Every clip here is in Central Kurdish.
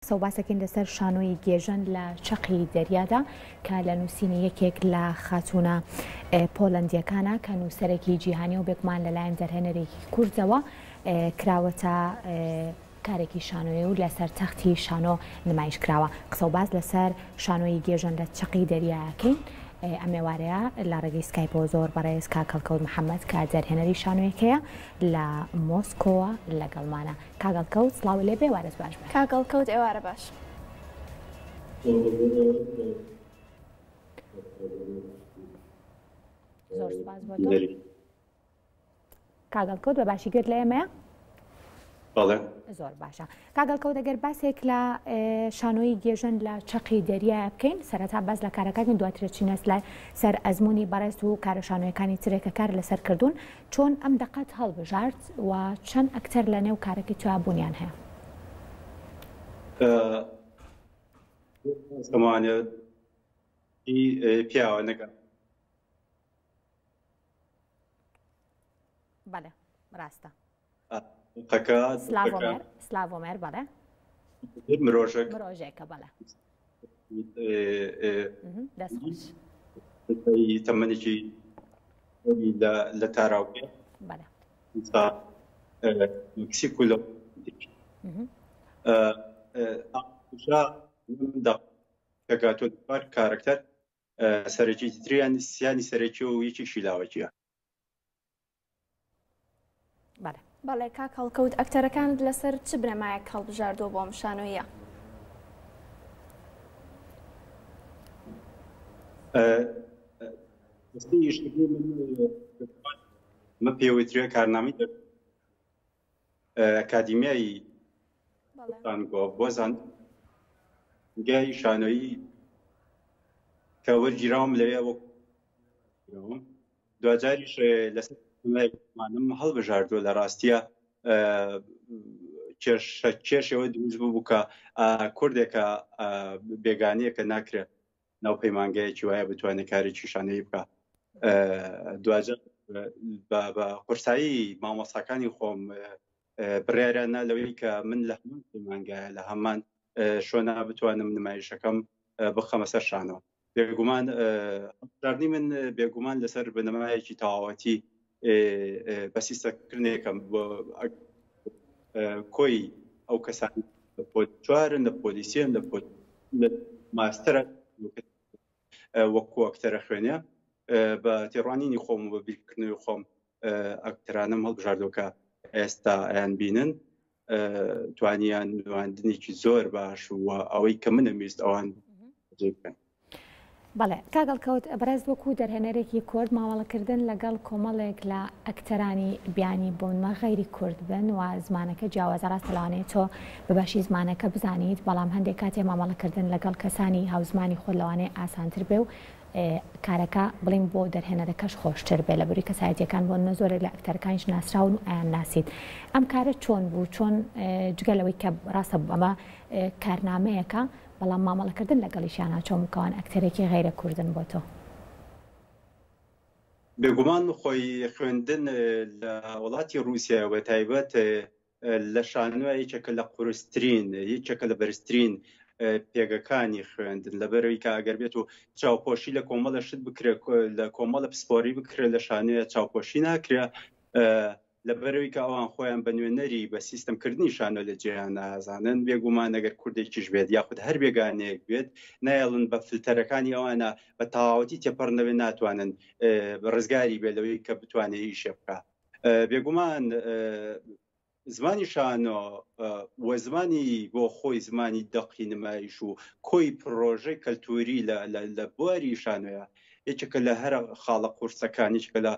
سەوباسەکەین لەسەر شانۆی گێژن لە چەقی دەریادا کە لە نووسینی یەکێک لە خاتونە پۆلەندیەکانە کە نووسەرێکی جیهانی و بێگومان لەلایەن دەرهێنەرێکی کوردەوە کراوەتە کارێکی شانۆیە و لەسەر تەختی شانۆ نمایش کراوە. قسە و باز لەسەر شانۆی گێژن لە چەقی دەریاکەین. ئەم ێوارەیە لە ڕێگەی سکایپەوە زۆر بەڕێز کاکەڵکەوت محەممەد کە دەرهێنەری شانۆیەکەیە لە مۆسکۆوە لەگەڵمانە. کاگەڵکەوت سڵاوی لێ بێ، وارز باش بێ. کاگەڵکەوت ئێوارە باش. زۆر سپاس بۆ تۆ. کاگەڵکەوت بە باشی گرت لە ئێمەیە؟ زۆر باشە. کاگەڵکەوت ئەگەر باسێک لە شانۆی گێژن لە چەقی دەریایە بکەین، سەرەتا باز لە کارەکەین دواترە چینە سەر ئەزمموی بەڕێز و کارە شانۆیەکانی ترێکە کار لەسەر کردوون، چۆن ئەم دقەت هەڵبژارد و چەند ئەکتەر لە نێو کارەکەی تویا بوونیان هەیە؟ زمانێت پیاوە نەکە. بەڵێ ڕاستە. سلاڤۆمێر بەڵێ مرۆژێکە بەڵێ دەستخۆش تەمەنێکی لە تاراوکێ مکسیک و لە کەگاتۆ دوار کارکتەر سەرەکی تریان سیانی سەرەکی و یەکێکی لاوەکیە. بەڵێ بەڵێ کاکەڵکەوت ئەکتەرەکانت لەسەر چ بنەمایەک هەڵبژاردۆ بۆ ئەم شانۆیە؟ من پێوەترە کارنامەی ئەکادیمیایی بۆ زانگای شانۆیی کە وەرگیراوم لەوێ وەک دوجاریش لەسەر مانم هەڵبژاردووە لە ڕاستیە کێشەوە دروست بوو کە کوردێکە بێگانەیە کە ناکرێت ناو پەیمانگایەکی وایە بتوانێت کارێکی شانۆیی بکە. دوجار بە قورسایی مامۆستاکانی خۆم بڕیارانە لەوەی کە من لە هەمان پەیمانگایە لە هەمان شۆنا بتوانم نمایشەکەم بخەمە سەر شانۆ. بێگومان هەڵبژاردنی من بێگومان لەسەر بنەمایەکی تەواوەتی بەسیستەکردنێکم بۆ کۆی ئەو کەسانی چوارن لە پۆلیسیان لە ماستەرە وەکو ئەکتەرە خوێنێ بە تێڕوانینی خۆم و بە بیرکردنەوەی خۆم ئەکتەرانم هەڵبژاردووە کە ئێستا ئەیان بینن توانیان نواندنێکی زۆر باش و ئەوەی کە منە ویست ئەوان بکەن. بەڵێ کاگەڵکەوت بەڕێز وەکو دەرهێنەرێکی کورد ماوەڵەکردن لەگەڵ کۆمەڵێک لە ئەکتەرانی بیانی بۆنمە غەیری کورد بن و زمانەکە جیاوازە ڕاستە لەوانەیە تۆ بەباشی زمانەکە بزانیت، بەڵام هەندێک کاتێ مامەڵەکردن لەگەڵ کەسانی هاوزمانی خۆ لەوانەیە ئاسانتر بێ و کارەکە بڵین بۆ دەرهێنەرەکەش خۆشتر بێ لە بەرووی کەسایەتیەکان بۆ نەزۆرە لە ئەکتەرەکانیش ناسراون و ئایان ناسیت. ئەم کارە چۆن بوو؟ چۆن جگەلەوەی کە ڕاستە ئەمە کارنامەیەکە بەڵام مامەڵەکردن لەگەڵیشیانە چۆن بکەون ئەکتەرێکی غەیرە کوردن بۆ تۆ؟ بێگومان خۆی خوێندن لە وڵاتی رووسیا بە تایبەت لە شانۆ یەکێکە لە قورسترین یەکێکە لە بەرزترین پێگەکانی خوێندن لەبەرەوەی کە ئەگەر بێت و چاوپۆشی لە کۆمەڵە شت بکرێت لە کۆمەڵە پسپۆری بکرێت لە شانۆیە چاوپۆشی ناکرێت لەبەرەوەی کە ئەوان خۆیان بە نوێنەری بە سیستەمکردنی شانۆ لە جێیان نازانن. بێگومان ئەگەر کوردێکیش بێت یاخود هەر بێگانەیەک بێت نایڵن بە فلتەرەکانی ئەوانە بە تەواوەتی تێپەڕنەوێ ناتوانن ڕزگاری بێت لەوەی کە بتوانێت ئیشێ بکە. بێگومان زمانی شانۆ وە زمانی بۆ خۆی زمانی دەقی نمایش و کۆی پرۆژەی کەلتوری لە بواری شانۆیە یەکێکە لە هەر خاڵە قورسەکانیشکە لە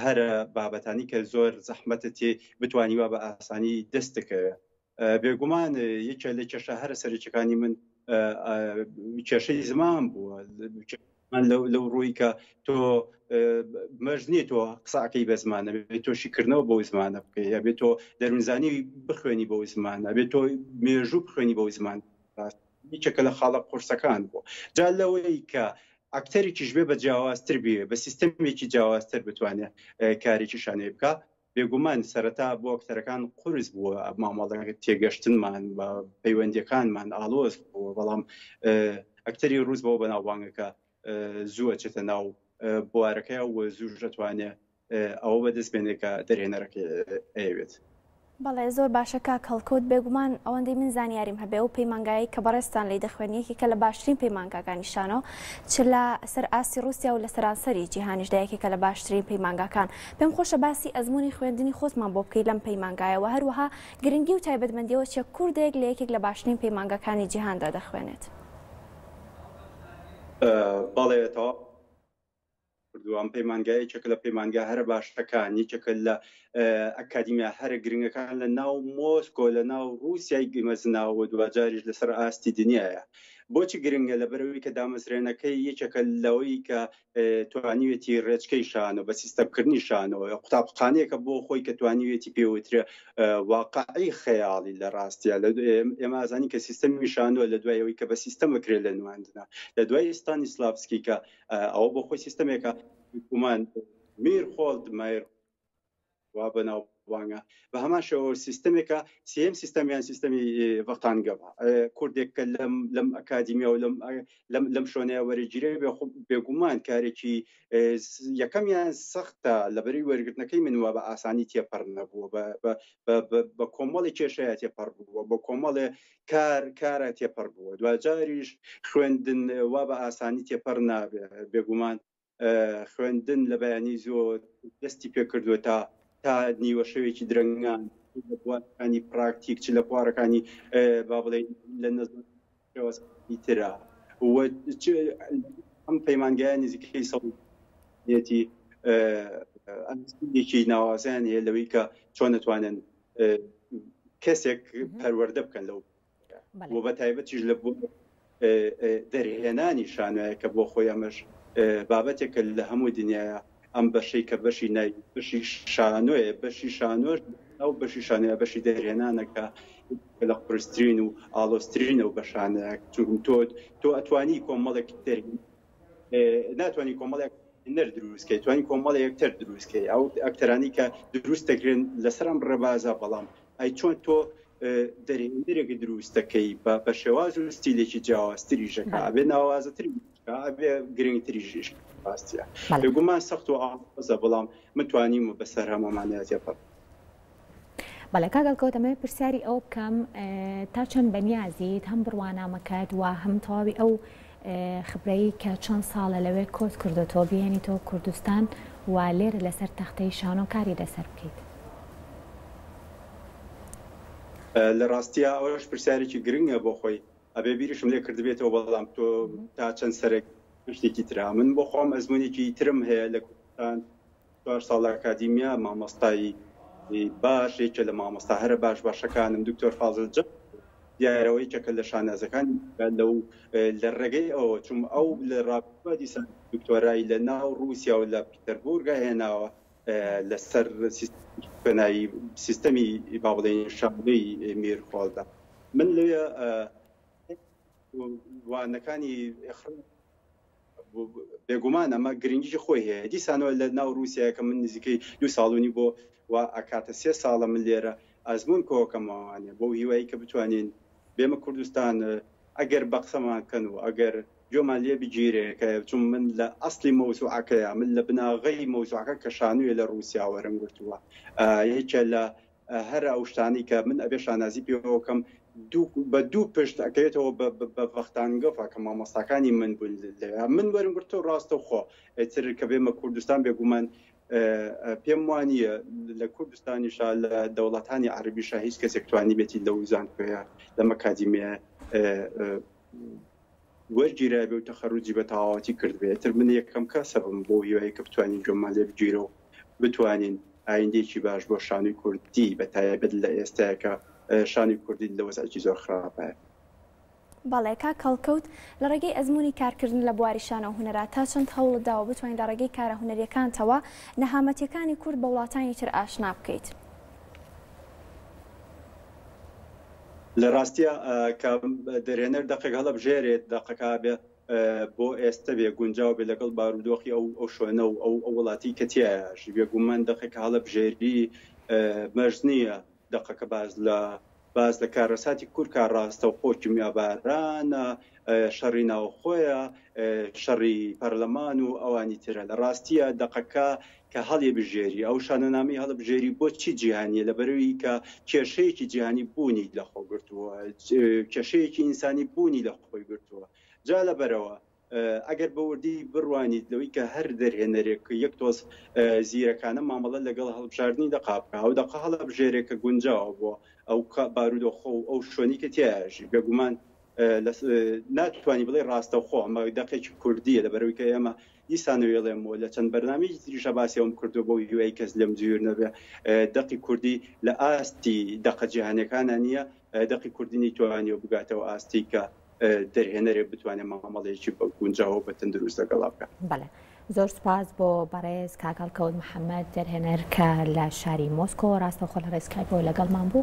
هەرە بابەتانی کە زۆر زەحمەتە تێ بتوانیوە بە ئاسانی دەستەکەوێ. بێگومان یەکێ لە کێشە هەرە سەرچەکانی من کێشەی زمان بووە لەو ڕووی کە تۆ مەژنی تۆ قساکەی بە زمانە بێت تۆ شیکردنەوە بۆ زمانە بکەی یا بێت تۆ دەروونزانی بخوێنی بۆ زمانە بێت تۆ مێژوو بخوێنی بۆ زمان یەکێکە لە خاڵە قورسەکان بوو. جا لەوەی کە ئەکتەرێکیش بێ بە جیاوازتر بێ بە سیستەمێکی جیاوازتر بتوانێت کارێکی شانۆی بکە بێگومان سەرەتا بۆ ئەکتەرەکان قورس بووە مامەڵە تێگەشتنمان بە پەیوەندیەکانمان ئالۆز بووە بەڵام ئەکتەری ڕووس بەوە بەناوبانگەکە زووە چێتە ناو بوارەکەی و زوو دەتوانێت ئەوە بەدەست بێنێت کە دەرهێنەرەکە ئەوێت. بەڵێ زۆر باشەکە کەڵکەوت بێگومان ئەوەندەی من زانیاریم هەبێ و پەیمانگایی کە بەڕێستان لی دەخوێنیەکی کە لە باشترین پەیمانگاکانی شانەوە چ لە سەر ئاسی رووسیا و لە سەرانسەری جیهانیشدایەکێکە لە باشترین پەیمانگاکان. پێم خۆشە باسی ئەزمموی خوێندنی خۆتمان بۆ بکەی لەم پەیمانگایەوە هەروەها گرنگی و تایبەتمەندیەوە چێ کوردێک لە یەکێک لە باشترین پەیمانگاکانی جیهاندا دەخوێنێت. بەڵێتەوە کردووان پەیمانگایەکێک لە پەیمانگا هەرە باشەکانی چەکە لە ئەکادیمیا هەرە گرنگەکان لە ناو مۆسکۆ لە ناو رووسیای گمەزناوە دوجاریش لەسەر ئاستی دنیاە. بۆچی گرنگە لەبەرەوەی کە دامەزرێنەکەی یەکێکە لەوەی کە توانیوێتی ڕێچکەی شانەوە بە سیستەمکردنی شانەوە قوتابخانەیەکە بۆ خۆی کە توانیوێتی پێوترێ واقعی خەیاڵی لە ڕاستیە لە ئێمە ئازانی کە سیستەمی شانۆ لە دوایەوەی کە بە سیستەمەکرێت لە نواندنا لە دوای ستانیسلافسکی کە ئەوە بۆ خۆی سیستەمێکە گومان میر خۆڵد مایر وا بەناوبانگە بە هەمان شێوە سیستەمێکە سێم سیستەمیان سیستەمی ڤەختانگەوە کوردێککە لەم ئەکادیمیا و لەم شوێنەیە وەرەگیرێ بێگومان کارێکی یەکەمیان سەختە لەبەری وەرگرتنەکەی منوە بە ئاسانی تێپەڕ نەبووە بە کۆمەڵی کێشەیە تێپەڕ بووە بۆ کۆمەڵێ کارە تێپەڕ بووە دوجاریش خوێندن وا بە ئاسانی تێپەڕ نابێ بێگومان خوێندن لە بەیانی زۆر دەستی پێ کردووە تا نیوە شەوێکی درەنگان لە بوارەکانی پراکتیک چ لە بوارەکانی با بڵێن لە نەزمی ترا ئەم پەیمانگایان نزیکەی سەڵێتی ئەمێکی ناوازیان هەیە لەوەی کە چۆن نتوانن کەسێک پەروەردە بکەن لەو بۆ بە تایبەتیش لە بۆ دەرهێنانی شانۆیە کە بۆ خۆی ئەمەش بابەتێکە لە هەموو دنیاە ئەم بەشەی کە بەشی بەشی شانۆیە بەشی شانۆر ئەو بەشی شانەیە بەشی دەرهێنانەکە لە قورسترین و ئاڵۆسترینە و بەشانەیە تۆ ئەتوانی کۆمەڵێک ناتوانانی کۆمەڵێک نەر دروستکەی توانی کۆمەڵی یەکتر دروستکەی ئەو ئەکتەرانی کە دروست دەکرێن لەسەرم ڕێبازە بەڵام ئەی چۆن تۆ دەرێنەرێکی دروست دەکەی بە شێواز و ستیلێکی جیاوازتریژەکە ئەبێ ناوازەتری ئەبێ گرنگتریژیش باستیە بێگومان سەخت و ئازە بەڵام متوانیم و بەسەر هەمومانەیە تێپەڕ. بەڵێ کاگەڵکەوت ئەمە پرسیاری ئەو بکەم تا چەند بەنیازیت هەم بڕوانامەکەت و هەم تەواوی ئەو خبرەی کە چەند ساڵە لەوێ کۆت کردوتەوە بێنیتەوە کوردستان و لێرە لەسەر تەختەی شانۆ کاری لەسەر بکەیت. لە ڕاستیە ئەوەش پرسیارێکی گرنگە بۆ خۆی ئەبێ بیریشم لێ کردبێتەوە بەڵام تۆ تا چەند سەرێک شتێکی ترا من بۆ خۆم ئەزمونێکی ترم هەیە لە کوردستان 4 ساڵ ئەکادیمیا مامۆستایی باشێکە لە مامۆستا هەرە باشەکانم دکتۆر فازڵ جەب دیارەوەی چەکە لە شانازەکان لە ڕێگەی ئەوە چوم ئەو لە ڕابردووە دیسان دکتۆرایی لە ناو رووسیا و لە پیتەربورگە هێناوە لەسەر پێناوی سیستەمی با بڵێن شانۆی میرخۆڵدا من لێ وانەکانی بێگومان ئەمە گرنگیی خۆی هەیە دیسانەوە لە ناو رووسیا کە من نزیکەی 2 ساڵونی بۆ و ئاکاتە 3 ساڵە من لێرە ئەزمون کۆکەمەوانێ بۆ هیوایی کە بتوانین بێمە کوردستان ئەگەر بەقسەمانکەن و ئەگەر جۆمان لێ بگیرێ کە چون من لە ئەسلی مەوزوعەکەیە من لە بناغەی مەوزوعەکە کە شانوویە لە رووسیا وەرەنگرتووە یەکێ لە هەر ئەو شتانی کە من ئەبێ شانازی پێوەکەم بە دوو پشت ئەکەوێتەوە بە ڤەختانگەفە کە مامۆستاکانی من بوون من وەرنگرتەوە ڕاستە خۆ ئەتر کە بێمە کوردستان بێگومان پێم وانییە لە کوردستانیشا لە دەوڵەتانی عەربیشا هیچ کەسێک توانی بێتی لە وزان پێە لەم ئەکادیمیە وەرگیرە بێ و تەخەڕوجی بە تەواوەتی کردبێت تر من یەکەم کەسە بم بۆ هیوایی کە بتوانین جۆمان لێ بگیرەوە بتوانین ئایندێکی باش بۆ شانووی کوردی بە تایبەت لە ئێستاکە شانووی کوردی لە وەزعێکی زۆر خراپە. بەڵێ کا کەڵکەوت لە ڕێگەی ئەزمموی کارکردن لە بواری شانە و هونەرات تا چەند هەوڵداوە بتوانین لە ڕێگەی کارە هونەریەکانتەوە نەهامەتیەکانی کورد بە وڵاتانی تر ئاشنا بکەیت. لە ڕاستیە کە دەرێنەر دەقێک هەڵە بژێرێت دەقەکە بێ بۆ ئێستا بێ گونجاو بێ لەگەڵ بارودۆخی ئەو شوێنە و ئەو وڵاتی کە تایەژ بێگومان دقێک هەڵەبژێری مەرج نییە دقەکە باز لە کارەساتی کورد کار ڕاستە و خۆکی میابارانە شەڕی ناوخۆیە شەڕی پەرلەمان و ئەوانی ترە لە ڕاستیە دقەکە کە هەڵێ بژێری ئەو شانەنامی هەڵبژێری بۆچی جیهانیە لەبەرەوەی کە کێشەیەکی جیهانی بوونی لە خۆ گرتووە کێشەیەکی ئینسانی بوونی لە خۆی گرتووە جا لەبەرەوە ئەگەر بەوردی بڕوانیت لەوەی کە هەر دەرهێنەرێک یەک تۆز زیرەکانە مامەڵە لەگەڵ هەڵبژاردننی دەقابکە ئەو دقە هەڵەبژێرێکە گونجاوە بۆ ئەو بارودۆخۆ و ئەو شوێنی کە تایەژی بێگومان ناتوانانی بڵێ ڕاستەوخۆ ئەمە دقێکی کوردیە لەبەرەوەی کە ئێمە دیسانەوێڵێمەوە لە چەند بەرنامەی تریشە باسی ئەوم کردو بۆ هیوای کەس لەم جوور نەبێ دقی کوردی لە ئاستی دقە جیهانیەکانە نییە دقی کوردی نەیتوانێت بگاتەوە ئاستی کە دەرهێنەرێک بتوانێت مامەڵەیەکی بە گونجاوە بە تەندروست لەگەڵا بکات. بەڵێ زۆر سپاس بۆ بەڕێز کاکەڵکەوت محەممەد دەرهێنەر کە لە شاری مۆسکۆ ڕاستەوخۆ لە ڕێسکایپەوە لەگەڵمان بوو.